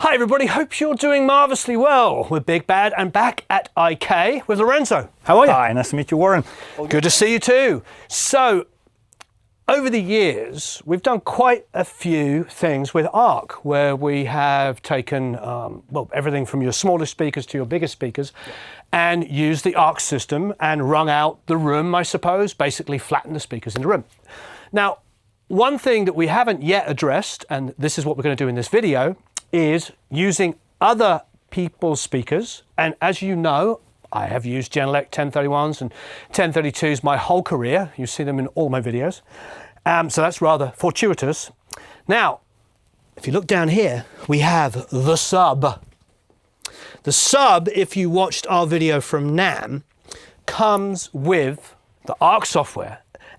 Hi everybody, hope you're doing marvellously well. We're Big Bad and back at IK with Lorenzo. How are you? Hi, nice to meet you, Warren. Good to see you too. So, over the years, we've done quite a few things with ARC, where we have taken well, everything from your smallest speakers to your biggest speakers, and used the ARC system and wrung out the room, I suppose, basically flattened the speakers in the room. Now, one thing that we haven't yet addressed, and this is what we're going to do in this video, is using other people's speakers. And as you know, I have used Genelec 1031s and 1032s my whole career. You see them in all my videos. So that's rather fortuitous. Now, if you look down here, we have the sub. The sub, if you watched our video from NAMM, comes with the ARC software.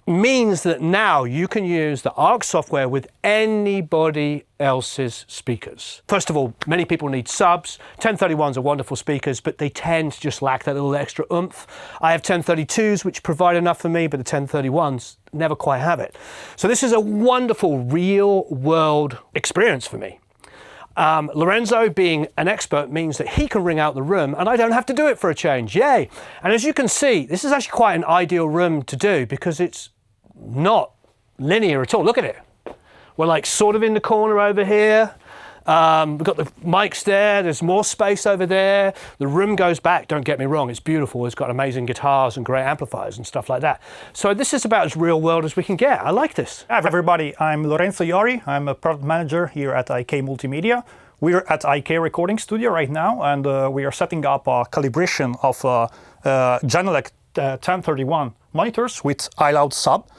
Means that now you can use the ARC software with anybody else's speakers. First of all, many people need subs. 1031s are wonderful speakers, but they tend to just lack that little extra oomph. I have 1032s, which provide enough for me, but the 1031s never quite have it. So this is a wonderful real world experience for me. Lorenzo, being an expert, means that he can ring out the room and I don't have to do it for a change. Yay! And as you can see, this is actually quite an ideal room to do because it's not linear at all. Look at it. We're like sort of in the corner over here. We've got the mics there. There's more space over there. The room goes back. Don't get me wrong. It's beautiful. It's got amazing guitars and great amplifiers and stuff like that. So this is about as real world as we can get. I like this. Hi everybody, I'm Lorenzo Iori. I'm a product manager here at IK Multimedia. We're at IK Recording Studio right now, and we are setting up a calibration of Genelec 1031 monitors with iLoud sub,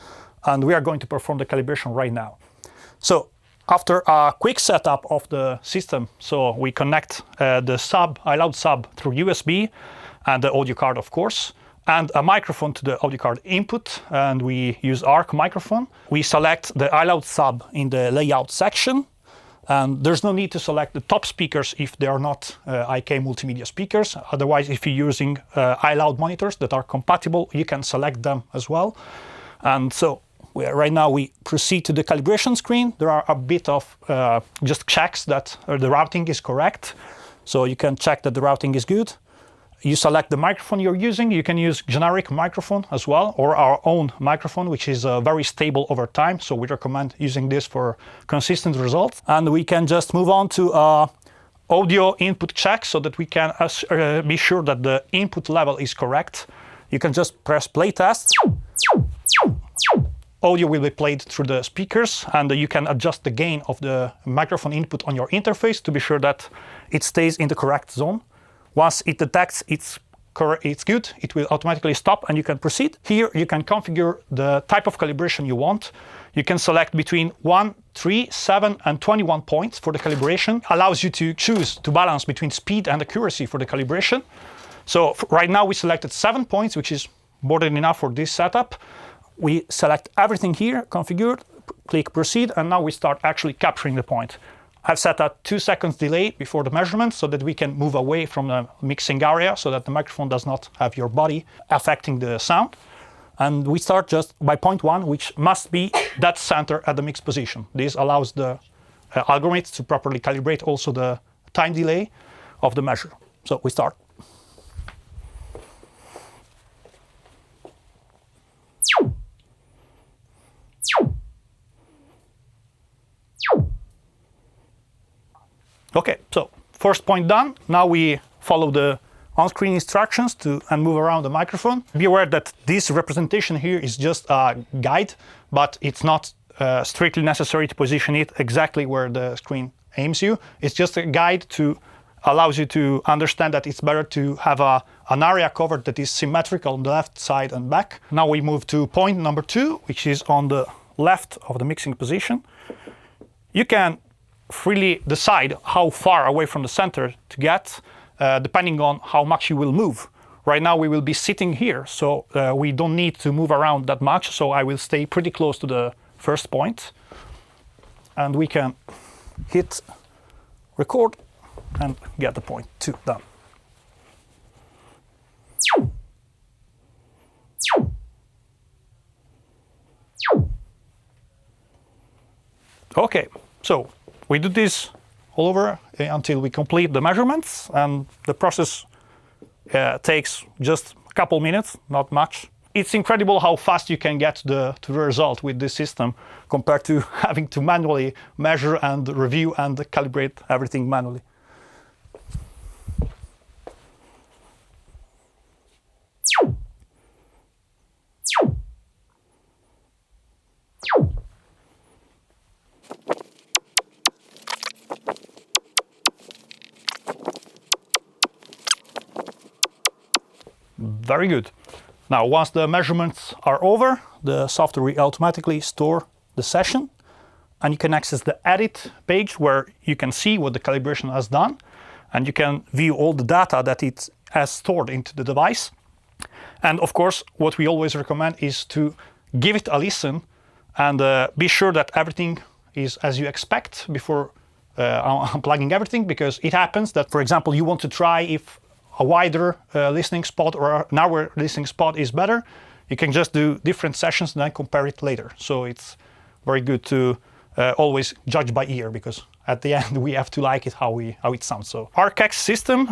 and we are going to perform the calibration right now. So after a quick setup of the system, so we connect the sub, iLoud sub, through USB and the audio card, of course, and a microphone to the audio card input, and we use ARC microphone. We select the iLoud sub in the layout section, and there's no need to select the top speakers if they are not IK Multimedia speakers. Otherwise, if you're using iLoud monitors that are compatible, you can select them as well. And so right now we proceed to the calibration screen. There are a bit of just checks that the routing is correct. So you can check that the routing is good. You select the microphone you're using. You can use generic microphone as well, or our own microphone, which is very stable over time. So we recommend using this for consistent results. And we can just move on to audio input check so that we can be sure that the input level is correct. You can just press play test. Audio will be played through the speakers, and you can adjust the gain of the microphone input on your interface to be sure that it stays in the correct zone. Once it detects it's good, it will automatically stop and you can proceed. Here you can configure the type of calibration you want. You can select between 1, 3, 7 and 21 points for the calibration. Allows you to choose to balance between speed and accuracy for the calibration. So right now we selected 7 points, which is more than enough for this setup. We select everything here, configured, click proceed, and now we start actually capturing the point. I've set a 2 seconds delay before the measurement so that we can move away from the mixing area so that the microphone does not have your body affecting the sound. And we start just by point 1, which must be dead center at the mix position. This allows the algorithm to properly calibrate also the time delay of the measure. So we start. Okay, so first point done. Now we follow the on-screen instructions and move around the microphone. Be aware that this representation here is just a guide, but it's not strictly necessary to position it exactly where the screen aims you. It's just a guide to allows you to understand that it's better to have an area covered that is symmetrical on the left side and back. Now we move to point number 2, which is on the left of the mixing position. You can freely decide how far away from the center to get, depending on how much you will move. Right now we will be sitting here, so we don't need to move around that much, so I will stay pretty close to the first point. And we can hit record and get the point 2 done. Okay, so we do this all over until we complete the measurements, and the process takes just a couple minutes, not much. It's incredible how fast you can get to the result with this system compared to having to manually measure and review and calibrate everything manually. Very good. Now, once the measurements are over, the software will automatically store the session, and you can access the edit page where you can see what the calibration has done, and you can view all the data that it has stored into the device. And of course, what we always recommend is to give it a listen and be sure that everything is as you expect before unplugging everything, because it happens that, for example, you want to try if a wider listening spot or a narrower listening spot is better. You can just do different sessions and then compare it later. So it's very good to always judge by ear, because at the end we have to like it how it sounds. So ArcX system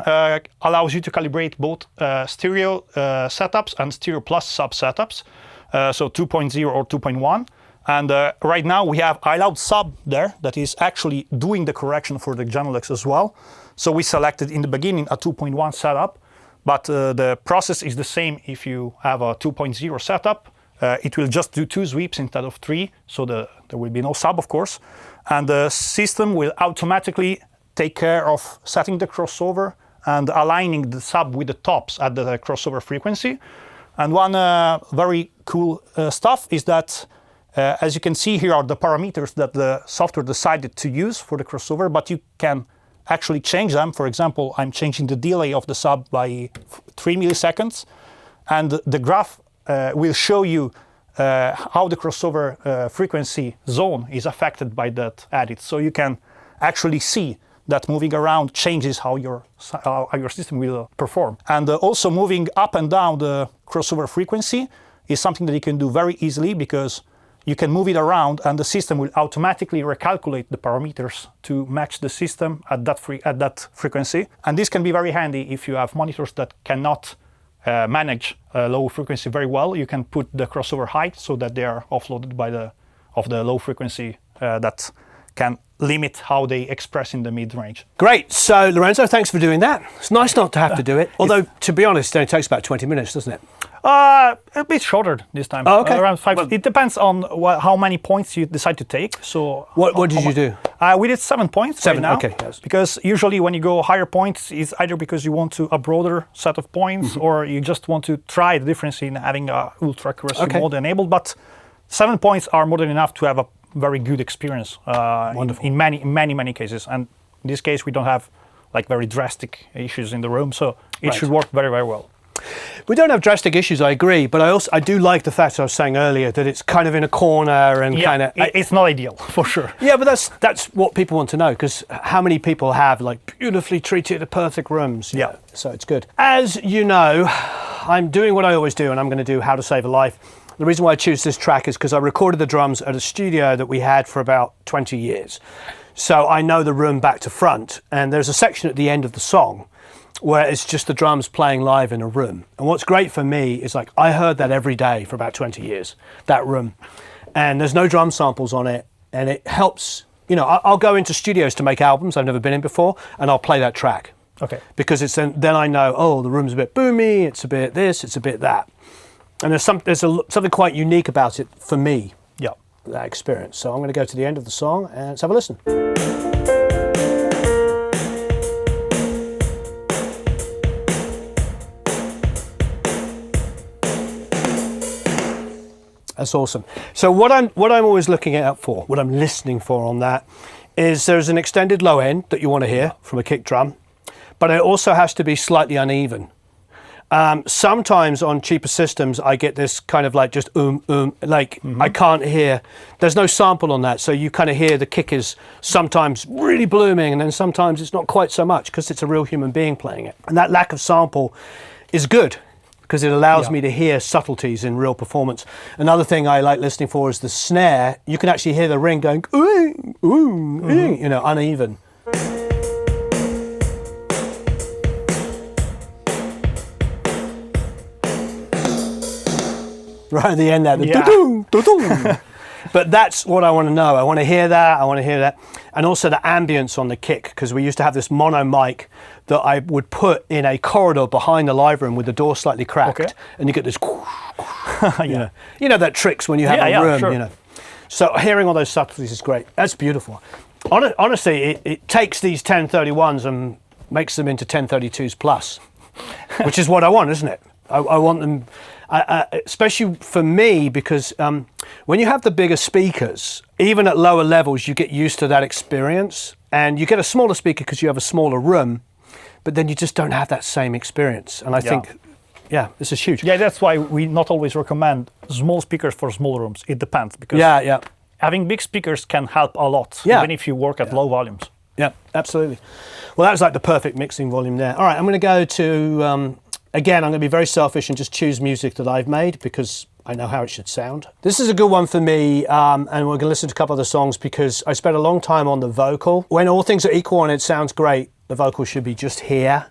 allows you to calibrate both stereo setups and stereo plus sub setups, so 2.0 or 2.1. And right now we have iLoud sub there that is actually doing the correction for the Genelecs as well. So we selected in the beginning a 2.1 setup, but the process is the same if you have a 2.0 setup. It will just do 2 sweeps instead of 3, so there will be no sub, of course. And the system will automatically take care of setting the crossover and aligning the sub with the tops at the crossover frequency. And one very cool stuff is that, as you can see, here are the parameters that the software decided to use for the crossover, but you can actually change them. For example, I'm changing the delay of the sub by 3 milliseconds, and the graph will show you how the crossover frequency zone is affected by that edit. So you can actually see that moving around changes how your system will perform. And also moving up and down the crossover frequency is something that you can do very easily, because you can move it around and the system will automatically recalculate the parameters to match the system at that frequency. And this can be very handy if you have monitors that cannot manage low frequency very well. You can put the crossover height so that they are offloaded by the low frequency that can limit how they express in the mid-range. Great. So, Lorenzo, thanks for doing that. It's nice not to have to do it. Although, to be honest, it only takes about 20 minutes, doesn't it? A bit shorter this time. Oh, okay. Around 5. Well, it depends on how many points you decide to take. So, what did you do? We did 7 points. 7, right now. Okay. Yes. Because usually when you go higher points, it's either because you want to a broader set of points, or you just want to try the difference in having a ultra accuracy mode enabled. But 7 points are more than enough to have a very good experience in many cases. And in this case, we don't have like very drastic issues in the room, so it should work very, very well. We don't have drastic issues, I agree, but I do like the fact I was saying earlier that it's kind of in a corner and kind of... It's not ideal, for sure. Yeah, but that's what people want to know, because how many people have like beautifully treated, perfect rooms? Yeah. So it's good. As you know, I'm doing what I always do, and I'm going to do How to Save a Life. The reason why I choose this track is because I recorded the drums at a studio that we had for about 20 years. So I know the room back to front, and there's a section at the end of the song where it's just the drums playing live in a room. And what's great for me is like I heard that every day for about 20 years, that room. And there's no drum samples on it, and it helps, you know, I'll go into studios to make albums I've never been in before, and I'll play that track. Okay. Because it's then I know, oh, the room's a bit boomy, it's a bit this, it's a bit that. And there's something quite unique about it for me, that experience. So I'm going to go to the end of the song and let's have a listen. That's awesome. So what I'm always looking out for, what I'm listening for on that, is there's an extended low end that you want to hear from a kick drum, but it also has to be slightly uneven. Sometimes on cheaper systems, I get this kind of like just like I can't hear, there's no sample on that. So you kind of hear the kick is sometimes really blooming, and then sometimes it's not quite so much because it's a real human being playing it. And that lack of sample is good because it allows me to hear subtleties in real performance. Another thing I like listening for is the snare. You can actually hear the ring going, ooh, ooh, you know, uneven. Right at the end there, the Yeah. doo-doo, doo-doo. But that's what I want to know. I want to hear that. I want to hear that. And also the ambience on the kick, because we used to have this mono mic that I would put in a corridor behind the live room with the door slightly cracked. Okay. And you get this, Yeah. you know that tricks when you have Yeah, a room, sure. you know. So hearing all those subtleties is great. That's beautiful. Honestly, it takes these 1031s and makes them into 1032s plus, which is what I want, isn't it? I want them, especially for me, because when you have the bigger speakers, even at lower levels, you get used to that experience, and you get a smaller speaker because you have a smaller room, but then you just don't have that same experience. And I think, yeah, this is huge. Yeah, that's why we not always recommend small speakers for small rooms. It depends, because Yeah. having big speakers can help a lot, Yeah. even if you work at low volumes. Yeah, absolutely. Well, that was like the perfect mixing volume there. All right, I'm going to go to, again, I'm going to be very selfish and just choose music that I've made because I know how it should sound. This is a good one for me, and we're going to listen to a couple of the songs because I spent a long time on the vocal. When all things are equal and it sounds great, the vocal should be just here.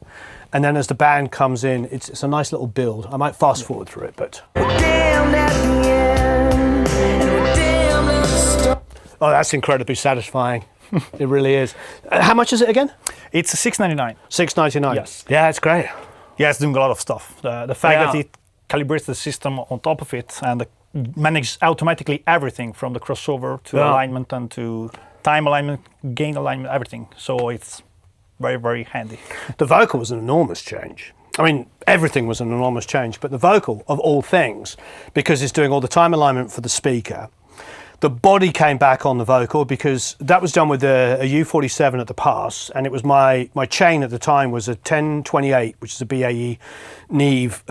And then as the band comes in, it's a nice little build. I might fast forward through it, but... Oh, that's incredibly satisfying. It really is. How much is it again? It's $6.99. $6.99. Yes. Yeah, it's great. Yeah, it's doing a lot of stuff. The fact Yeah. that it calibrates the system on top of it and manages automatically everything from the crossover to alignment and to time alignment, gain alignment, everything. So it's very, very handy. The vocal was an enormous change. I mean, everything was an enormous change, but the vocal, of all things, because it's doing all the time alignment for the speaker, the body came back on the vocal because that was done with a U47 at the pass, and it was my chain at the time was a 1028, which is a BAE Neve,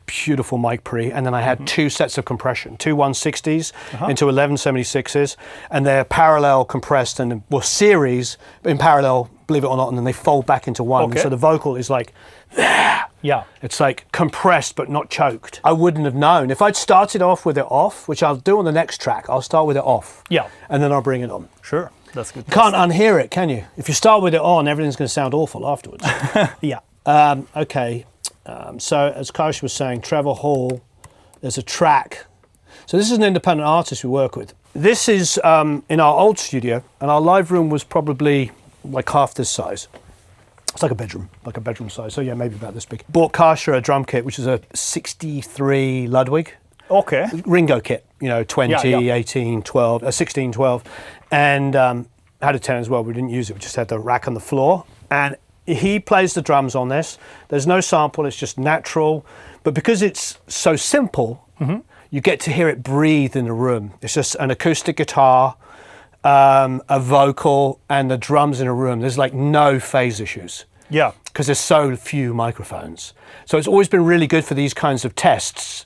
beautiful mic pre, and then I had two sets of compression, two 160s into 1176s, and they're parallel compressed and series in parallel, believe it or not, and then they fold back into one. Okay. So the vocal is like there. Yeah. It's like compressed but not choked. I wouldn't have known. If I'd started off with it off, which I'll do on the next track, I'll start with it off. Yeah. And then I'll bring it on. Sure. That's good. You can't unhear it, can you? If you start with it on, everything's going to sound awful afterwards. Yeah. Okay. So as Kaish was saying, Trevor Hall, there's a track. So this is an independent artist we work with. This is in our old studio, and our live room was probably like half this size. It's like a bedroom size. So yeah, maybe about this big. Bought Kasha a drum kit, which is a 63 Ludwig. Okay. Ringo kit, 20, Yeah. 18, 12, 16, 12. And had a 10 as well. We didn't use it. We just had the rack on the floor. And he plays the drums on this. There's no sample. It's just natural. But because it's so simple, you get to hear it breathe in the room. It's just an acoustic guitar, a vocal, and the drums in a room. There's like no phase issues. Yeah. Because there's so few microphones. So it's always been really good for these kinds of tests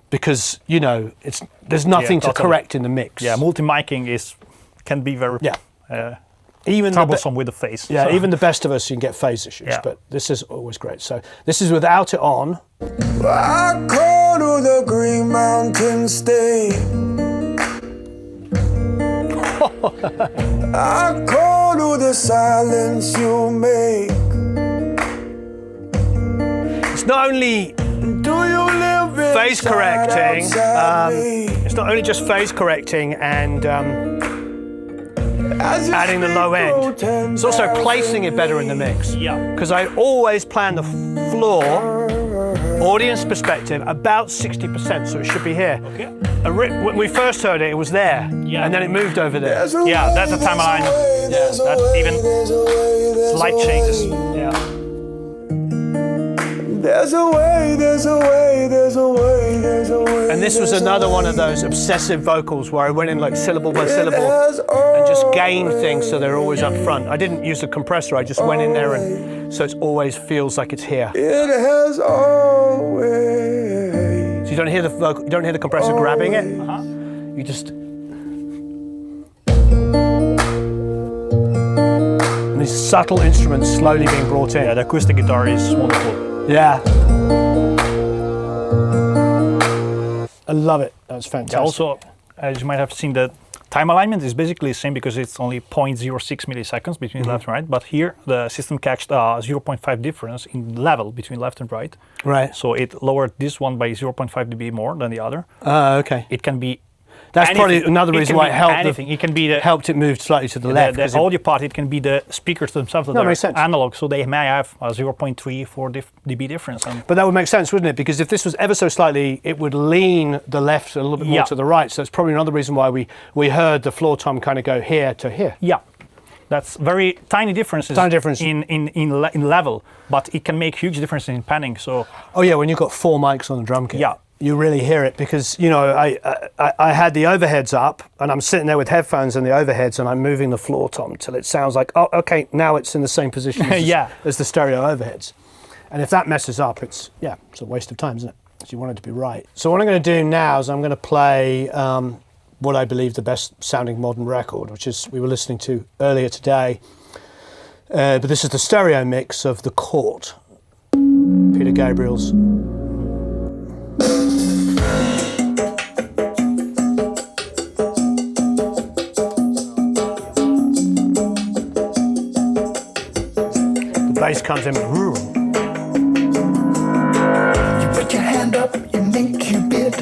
because, there's nothing to totally. correct in the mix. Yeah. Multi-miking can be very even troublesome with the phase. Yeah, So- even the best of us, you can get phase issues, Yeah. but this is always great. So this is without it on. I call to the Green Mountain State. I call to the silence you make. It's not only Do you live phase inside, correcting, outside me? it's not only just phase correcting and As you adding the low speak end, through it's also 10,000 placing it better in the mix. Yeah. Because I always plan the floor, audience perspective, about 60%, so it should be here. Okay. When we first heard it, it was there, Yeah. and then it moved over there. There's a Yeah, way, that's a there's timeline. way, there's a that's way, even there's a way, there's a Slight way. changes. Yeah. There's a way, there's a way, there's a way, there's a way. And this was there's a another one way. of those obsessive vocals where I went in like syllable by syllable There's and just a gained things so they're always up front. I didn't use the compressor, I just went in there and so it always feels like it's here. It has always. So you don't hear the vocal, you don't hear the compressor grabbing it. You just. And these subtle instruments slowly being brought in. Yeah, the acoustic guitar is wonderful. Yeah. I love it. That's fantastic. Also, as you might have seen, the time alignment is basically the same because it's only 0.06 milliseconds between left and right. But here the system catched 0.5 difference in level between left and right. Right. So it lowered this one by 0.5 dB more than the other. Okay. It can be. That's anything. probably another reason why it helped. Anything. It can be the, helped it move slightly to the left. The audio part. It can be the speakers themselves that makes are sense. analog, so they may have a 0.34 dB difference. But that would make sense, wouldn't it? Because if this was ever so slightly, it would lean the left a little bit more to the right. So that's probably another reason why we heard the floor tom kind of go here to here. Yeah, that's very tiny differences. Tiny difference in level, but it can make huge differences in panning. So. Oh yeah, when you've got 4 mics on the drum kit. Yeah. You really hear it because, you know, I had the overheads up and I'm sitting there with headphones and the overheads and I'm moving the floor tom till it sounds like, oh, okay, now it's in the same position as the stereo overheads. And if that messes up, it's a waste of time, isn't it? Because you want it to be right. So what I'm going to do now is I'm going to play what I believe the best sounding modern record, which is we were listening to earlier today. But this is the stereo mix of The Court, Peter Gabriel's. Bass comes in. You put your hand up, you make your bid.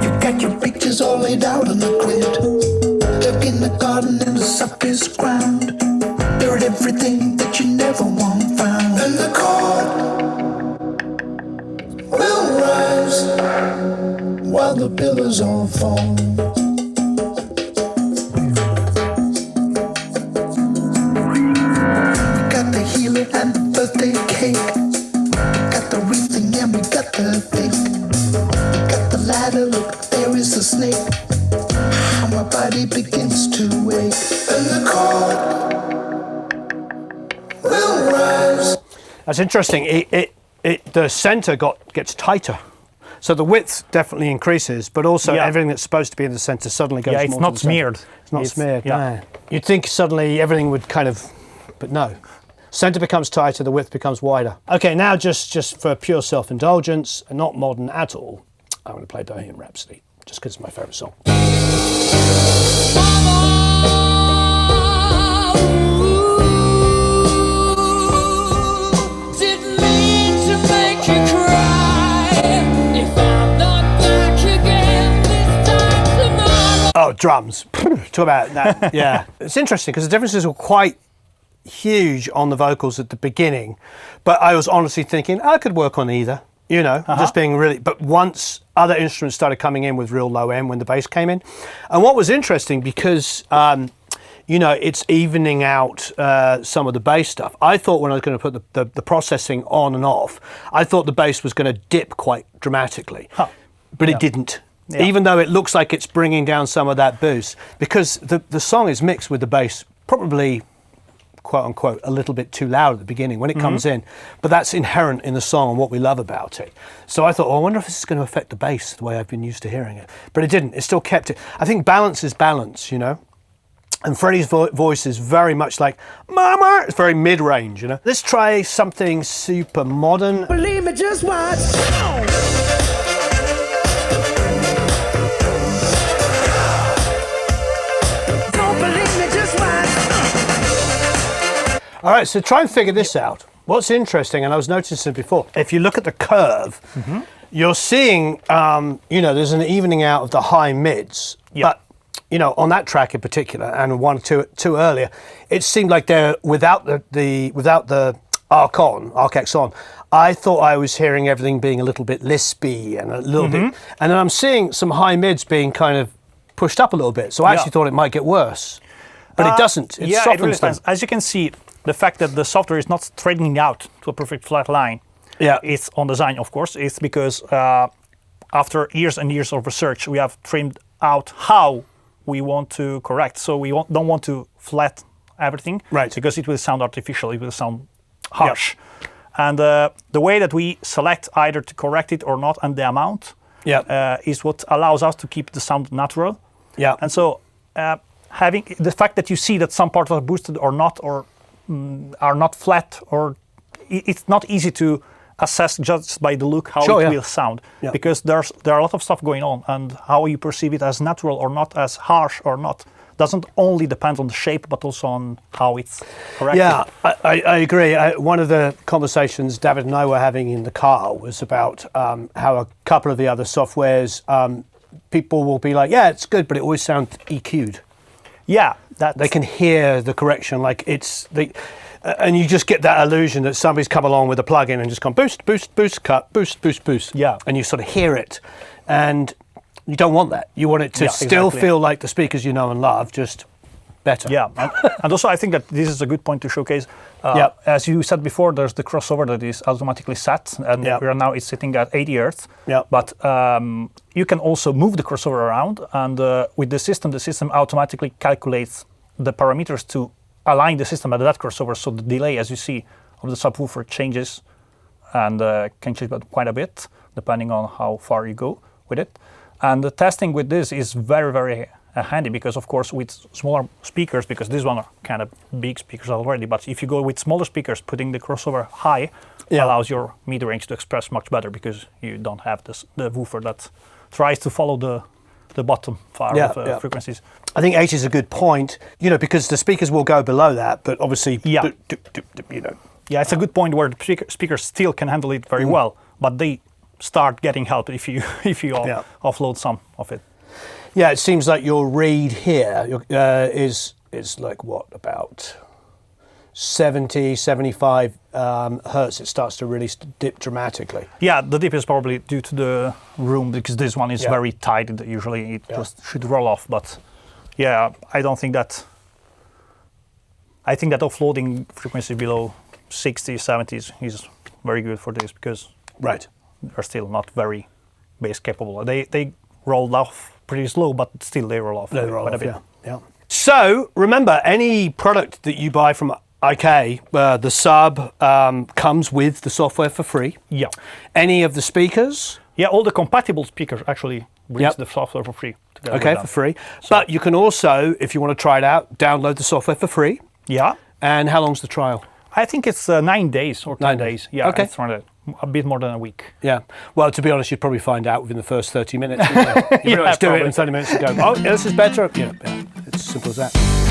You got your pictures all laid out on the grid. Look in the garden in the softest ground. There everything that you never want found. And the court will rise while the pillars all fall. And the birthday cake. We got the wreath and we got the thing. We got the ladder, look, there is a snake. How my body begins to wake. And the court will rise. That's interesting. The center gets tighter. So the width definitely increases, but also everything that's supposed to be in the center suddenly goes more to the center. It's not smeared. It's not smeared, no. You'd think suddenly everything would kind of, but no. Center becomes tighter, the width becomes wider. Okay, now just for pure self-indulgence, and not modern at all, I'm going to play Bohemian Rhapsody, just because it's my favorite song. Oh, drums. Talk about that. Yeah. It's interesting because the differences were quite huge on the vocals at the beginning, but I was honestly thinking I could work on either, you know, just being really, but once other instruments started coming in with real low end when the bass came in. And what was interesting because, you know, it's evening out some of the bass stuff. I thought when I was going to put the processing on and off, I thought the bass was going to dip quite dramatically, but it didn't. Yeah. Even though it looks like it's bringing down some of that boost, because the song is mixed with the bass probably quote unquote a little bit too loud at the beginning when it comes in, but that's inherent in the song and what we love about it. So I thought, oh, I wonder if this is going to affect the bass the way I've been used to hearing it, but it didn't. It still kept it. I think balance is balance, you know, and Freddie's voice is very much like mama. It's very mid-range, you know. Let's try something super modern. Believe me, just watch. All right, so try and figure this out. What's interesting, and I was noticing before, if you look at the curve, you're seeing, you know, there's an evening out of the high mids. But, you know, on that track in particular, and one or two earlier, it seemed like they're without the arc X on. I thought I was hearing everything being a little bit lispy and a little bit, and then I'm seeing some high mids being kind of pushed up a little bit. So I actually thought it might get worse, but it doesn't. It softens it really them. As you can see, the fact that the software is not straightening out to a perfect flat line, it's on design, of course. It's because after years and years of research, we have trimmed out how we want to correct. So we don't want to flat everything, because it will sound artificial, it will sound harsh. And the way that we select either to correct it or not and the amount is what allows us to keep the sound natural. And so having the fact that you see that some parts are boosted or not, or are not flat, or it's not easy to assess just by the look how Sure, it yeah. will sound, Yeah. because there are a lot of stuff going on, and how you perceive it as natural or not, as harsh or not, doesn't only depend on the shape, but also on how it's corrected. Yeah, I agree. One of the conversations David and I were having in the car was about how a couple of the other softwares, people will be like, yeah, it's good, but it always sounds EQ'd. Yeah, that They can hear the correction, like and you just get that illusion that somebody's come along with a plug-in and just gone boost, boost, boost, cut, boost, boost, boost. Yeah. And you sort of hear it. And you don't want that. You want it to Yeah, still exactly. feel like the speakers you know and love, just better. Yeah, and also I think that this is a good point to showcase. Yeah. As you said before, there's the crossover that is automatically set, and Yeah. it's sitting at 80 Hz. Yeah. But you can also move the crossover around, and with the system automatically calculates the parameters to align the system at that crossover. So the delay, as you see, of the subwoofer changes, and can change quite a bit depending on how far you go with it. And the testing with this is very, very handy, because of course with smaller speakers, because these one are kind of big speakers already, but if you go with smaller speakers, putting the crossover high allows your mid range to express much better, because you don't have the woofer that tries to follow the bottom far of frequencies. I think 80 is a good point, because the speakers will go below that, but obviously, Yeah, it's a good point where the speakers still can handle it very well, but they start getting help if you offload some of it. Yeah, it seems like your read here is like what, about 70, 75 hertz. It starts to really dip dramatically. Yeah, the dip is probably due to the room, because this one is very tight. Usually it just should roll off, but yeah, I think that offloading frequency below 60, 70s is very good for this, because Right. they're still not very bass capable. They roll off pretty slow, but still they roll off quite a bit. Yeah. So remember, any product that you buy from IK, the sub comes with the software for free. Yeah. Any of the speakers, Yeah, all the compatible speakers actually brings the software for free. together okay, with for them. free. But you can also, if you want to try it out, download the software for free. Yeah. And how long's the trial? I think it's 9 days or 10 9 days. Yeah, Okay. it's around a bit more than a week. Yeah. Well, to be honest, you'd probably find out within the first 30 minutes. You pretty much do it in 30 minutes and go, oh, yeah, this is better. Yeah, it's as simple as that.